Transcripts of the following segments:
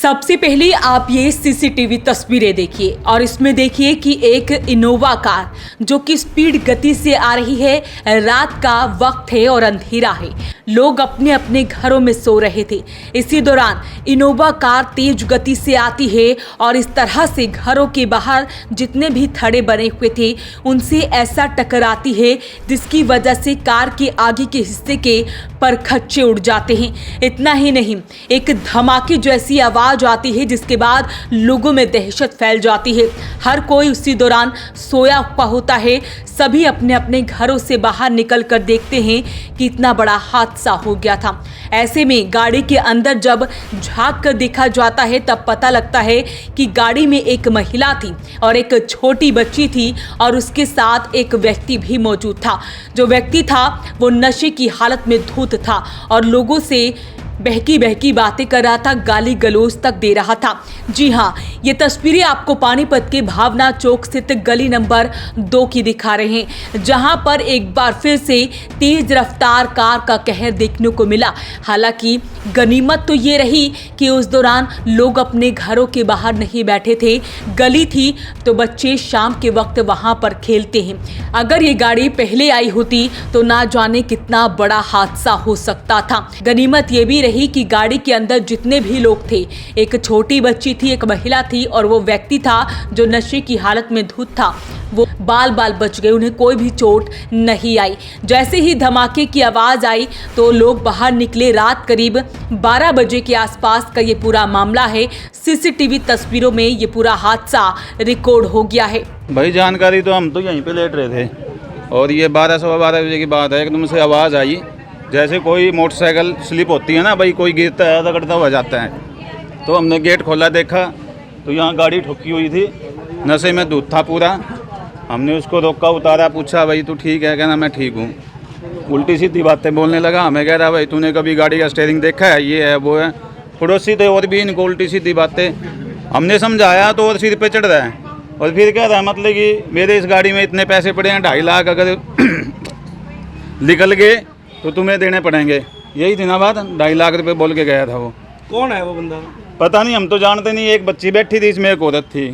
सबसे पहले आप ये सीसीटीवी तस्वीरें देखिए और इसमें देखिए कि एक इनोवा कार जो कि स्पीड गति से आ रही है। रात का वक्त है और अंधेरा है, लोग अपने अपने घरों में सो रहे थे। इसी दौरान इनोवा कार तेज गति से आती है और इस तरह से घरों के बाहर जितने भी थड़े बने हुए थे उनसे ऐसा टकराती है जिसकी वजह से कार के आगे के हिस्से के परखच्चे उड़ जाते हैं। इतना ही नहीं, एक धमाके जैसी आवाज आती है जिसके बाद लोगों में दहशत फैल जाती है। हर कोई उसी दौरान सोया हुआ होता है। सभी अपने अपने घरों से बाहर निकल कर देखते हैं कि इतना बड़ा हादसा हो गया था। ऐसे में गाड़ी के अंदर जब झांक कर देखा जाता है तब पता लगता है कि गाड़ी में एक महिला थी और एक छोटी बच्ची थी और उसके साथ एक व्यक्ति भी मौजूद था। जो व्यक्ति था वो नशे की हालत में धुत था और लोगों से बहकी बहकी बातें कर रहा था, गाली गलौज तक दे रहा था। जी हाँ, ये तस्वीरें आपको पानीपत के भावना चौक स्थित गली नंबर 2 की दिखा रहे हैं, जहां पर एक बार फिर से तेज रफ्तार कार का कहर देखने को मिला। हालांकि गनीमत तो ये रही कि उस दौरान लोग अपने घरों के बाहर नहीं बैठे थे। गली थी तो बच्चे शाम के वक्त वहां पर खेलते हैं। अगर ये गाड़ी पहले आई होती तो ना जाने कितना बड़ा हादसा हो सकता था। गनीमत ये भी रही कि गाड़ी के अंदर जितने भी लोग थे, एक छोटी बच्ची थी, एक महिला थी और वो व्यक्ति था जो नशे की हालत में धुत था, वो बाल बच गए, उन्हें कोई भी चोट नहीं आई। जैसे ही धमाके की आवाज आई तो लोग बाहर निकले। रात करीब 12 बजे के आसपास का ये पूरा मामला है। सीसीटीवी तस्वीरों में ये पूरा हादसा रिकॉर्ड हो गया है। भाई जानकारी तो हम तो यहीं पे लेट रहे थे और ये 12-12 बजे की बात है। एकदम से आवाज़ आई जैसे कोई मोटरसाइकिल स्लिप होती है ना भाई, कोई गिरता है रगड़ता हुआ जाता है। तो हमने गेट खोला, देखा तो यहाँ गाड़ी ठुकी हुई थी, नशे में दूध था पूरा। हमने उसको रोका, उतारा, पूछा भाई तू ठीक है? कहना मैं ठीक हूँ। उल्टी सीधी बातें बोलने लगा। हमें कह रहा भाई तूने कभी गाड़ी का स्टीयरिंग देखा है? ये है वो है। पड़ोसी थे और भी इनको उल्टी सीधी बातें। हमने समझाया तो और सिर पे चढ़ रहा है और फिर कह रहा है मतलब कि मेरे इस गाड़ी में इतने पैसे पड़े हैं, 2.5 लाख अगर निकल गए तो तुम्हें देने पड़ेंगे। यही थी ना बात, 2.5 लाख रुपए बोल के गया था वो। कौन है वो बंदा? पता नहीं, हम तो जानते नहीं। एक बच्ची बैठी थी, इसमें एक औरत थी,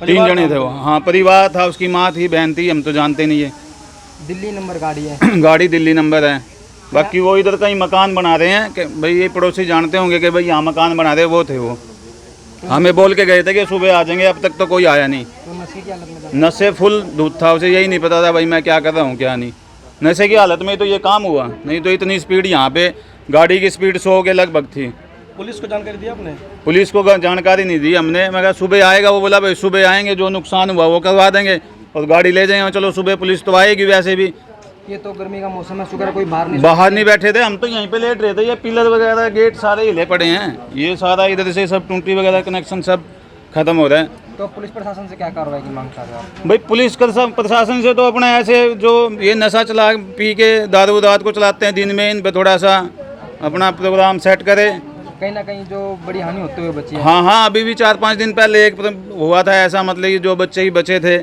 3 जने थे वो। हाँ, परिवार था, उसकी माँ थी, बहन थी, हम तो जानते नहीं है। दिल्ली नंबर गाड़ी है। गाड़ी दिल्ली नंबर है। बाकी वो इधर कहीं मकान बना रहे हैं कि भाई ये पड़ोसी जानते होंगे कि भाई यहाँ मकान बना रहे, वो थे वो। हमें बोल के गए थे कि सुबह आ जाएंगे, अब तक तो कोई आया नहीं। तो नशे की हालत में था? नशे फुल दूध था, उसे यही नहीं पता था भाई मैं क्या कर रहा हूँ क्या नहीं। नशे की हालत में तो ये काम हुआ, नहीं तो इतनी स्पीड यहाँ पे गाड़ी की स्पीड 100 के लगभग थी। पुलिस को जानकारी दी आपने? पुलिस को जानकारी नहीं दी हमने। मैं कहा सुबह आएगा, वो बोला भाई सुबह आएंगे, जो नुकसान हुआ वो करवा देंगे और गाड़ी ले जाएंगे। चलो सुबह पुलिस तो आएगी वैसे भी। ये तो गर्मी का मौसम है, शुक्र कोई बाहर नहीं बैठे थे, हम तो यहीं पे लेट रहे थे। ये पिलर वगैरह गेट सारे हिले पड़े हैं, ये सारा इधर से सब टूटी वगैरह कनेक्शन सब खत्म हो रहा है। तो पुलिस प्रशासन से क्या कार्रवाई की मांग कर रहे हो? भाई पुलिस प्रशासन से तो अपने ऐसे जो ये नशा चला पी के दारू रात को चलाते हैं, दिन में इन पर थोड़ा सा अपना प्रोग्राम सेट करे। कहीं ना कहीं जो बड़ी हानि होते हुए बची है। हाँ, अभी भी 4-5 दिन पहले एक हुआ था ऐसा, मतलब कि जो बच्चे ही बचे थे।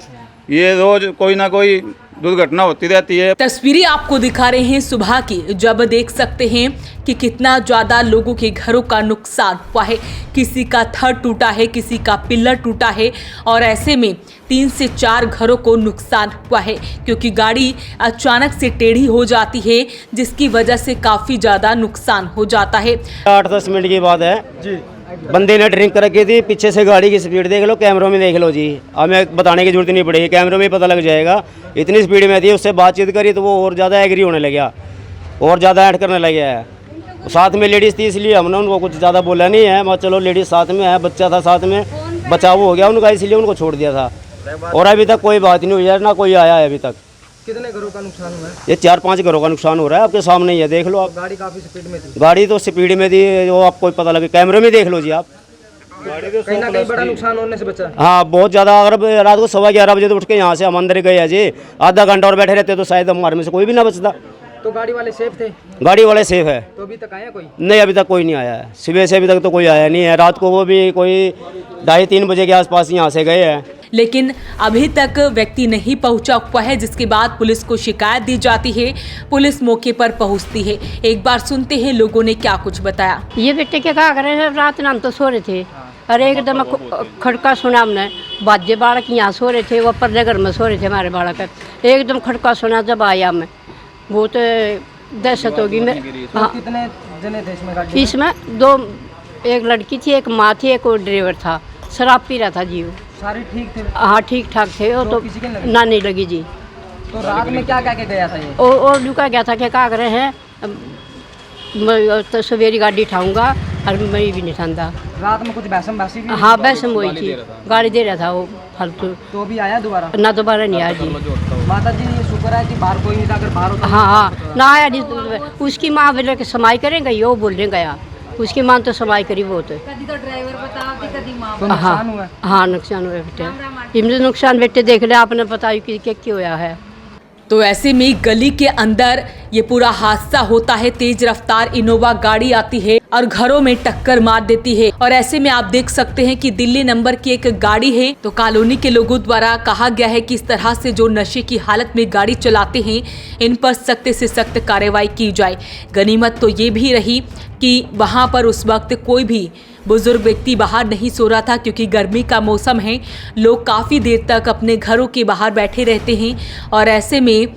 ये रोज कोई ना कोई दुर्घटना होती रहती है। तस्वीरें आपको दिखा रहे हैं सुबह की, जब देख सकते हैं कि कितना ज्यादा लोगों के घरों का नुकसान हुआ है। किसी का थड़ टूटा है, किसी का पिलर टूटा है और ऐसे में 3 से 4 घरों को नुकसान हुआ है क्योंकि गाड़ी अचानक से टेढ़ी हो जाती है जिसकी वजह से काफी ज्यादा नुकसान हो जाता है। 8-10 मिनट की बात है जी। बंदे ने ड्रिंक करके थी, पीछे से गाड़ी की स्पीड देख लो, कैमरों में देख लो जी। हमें बताने की जरूरत नहीं पड़ेगी, कैमरों में पता लग जाएगा। इतनी स्पीड में थी, उससे बातचीत करी तो वो और ज़्यादा एग्री होने लगा और ज़्यादा ऐड करने लगा है। साथ में लेडीज़ थी इसलिए हमने उनको कुछ ज़्यादा बोला नहीं है। मगर चलो लेडीज़ साथ में है, बच्चा था साथ में, बचाव हो गया उनका, इसलिए उनको छोड़ दिया था। और अभी तक कोई बात नहीं हुई है, ना कोई आया है अभी तक। कितने घरों का नुकसान हुआ है? ये 4-5 घरों का नुकसान हो रहा है, आपके सामने ही है, देख लो आप। गाड़ी काफी स्पीड में थी? गाड़ी तो स्पीड में थी, वो आपको पता लगे, कैमरे में देख लो जी आप। कहीं ना कहीं बड़ा नुकसान होने से बचा? हाँ, बहुत ज़्यादा। अगर रात को 11:15 बजे तो उठ के यहाँ से हम अंदर गए हैं जी, आधा घंटा और बैठे रहते तो शायद हमारे में से कोई भी ना बचता। तो गाड़ी वाले सेफ थे? गाड़ी वाले सेफ है। तो अभी तक आया कोई? नहीं, अभी तक कोई नहीं आया है। सुबह से अभी तक तो कोई आया नहीं है। रात को वो भी कोई 2:30-3 बजे के आसपास यहाँ से गए हैं। लेकिन अभी तक व्यक्ति नहीं पहुंचा हुआ है, जिसके बाद पुलिस को शिकायत दी जाती है। पुलिस मौके पर पहुंचती है। एक बार सुनते हैं लोगों ने क्या कुछ बताया। ये बेटे क्या कहा करे हैं, रात नाम तो सो रहे थे, अरे एकदम खड़का सुना हमने, बाजे बालक यहाँ सो रहे थे, वो परले घर में सो रहे थे हमारे बालक, एकदम खड़का सुना जब आया मैं, बहुत दहशत होगी। मैं हाँ, कितने जने थे इसमें गाड़ी में? इसमें दो, एक लड़की थी, एक माँ थी, एक और ड्राइवर था, शराब पी रहा था जी वो। सारे ठीक थे? हाँ ठीक ठाक थे वो तो किसी के नहीं लगी? ना नहीं लगी जी। तो रात में क्या कह के गया था ये? और लुका गया था कि क्या करे हैं, मैं तो सवेरी गाड़ी उठाऊंगा और मैं भी नहीं ठांदा। रात में कुछ बहसम बहसी भी? हाँ बहसम हुई थी, गाड़ी दे रहा था वो फालतू। तो अभी आया दोबारा? ना दोबारा नहीं आया जी। माता जी ये शुक्र है कि बाहर कोई नहीं था, अगर बाहर होता हाँ हाँ ना आया जी। उसकी माँ बोले कि समाई करेंगे, यो बोलने गया, उसकी माँ तो समाई करी बहुत है। तो नुकसान हुआ? हाँ नुकसान हुआ बेटे, इनमें नुकसान बेटे देख ले आपने, बताइए कि क्या होया है। तो ऐसे में गली के अंदर ये पूरा हादसा होता है। तेज रफ्तार इनोवा गाड़ी आती है और घरों में टक्कर मार देती है। और ऐसे में आप देख सकते हैं कि दिल्ली नंबर की एक गाड़ी है। तो कॉलोनी के लोगों द्वारा कहा गया है कि इस तरह से जो नशे की हालत में गाड़ी चलाते हैं, इन पर सख्त से सख्त कार्रवाई की जाए। गनीमत तो ये भी रही कि वहाँ पर उस वक्त कोई भी बुजुर्ग व्यक्ति बाहर नहीं सो रहा था, क्योंकि गर्मी का मौसम है। लोग काफ़ी देर तक अपने घरों के बाहर बैठे रहते हैं और ऐसे में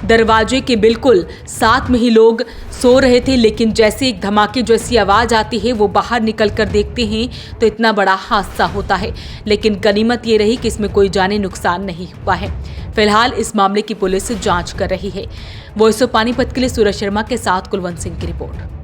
दरवाजे के बिल्कुल साथ में ही लोग सो रहे थे। लेकिन जैसे एक धमाके जैसी आवाज़ आती है, वो बाहर निकल कर देखते हैं तो इतना बड़ा हादसा होता है। लेकिन गनीमत ये रही कि इसमें कोई जानी नुकसान नहीं हुआ है। फिलहाल इस मामले की पुलिस जांच कर रही है। वॉइस ऑफ पानीपत के लिए सूरज शर्मा के साथ कुलवंत सिंह की रिपोर्ट।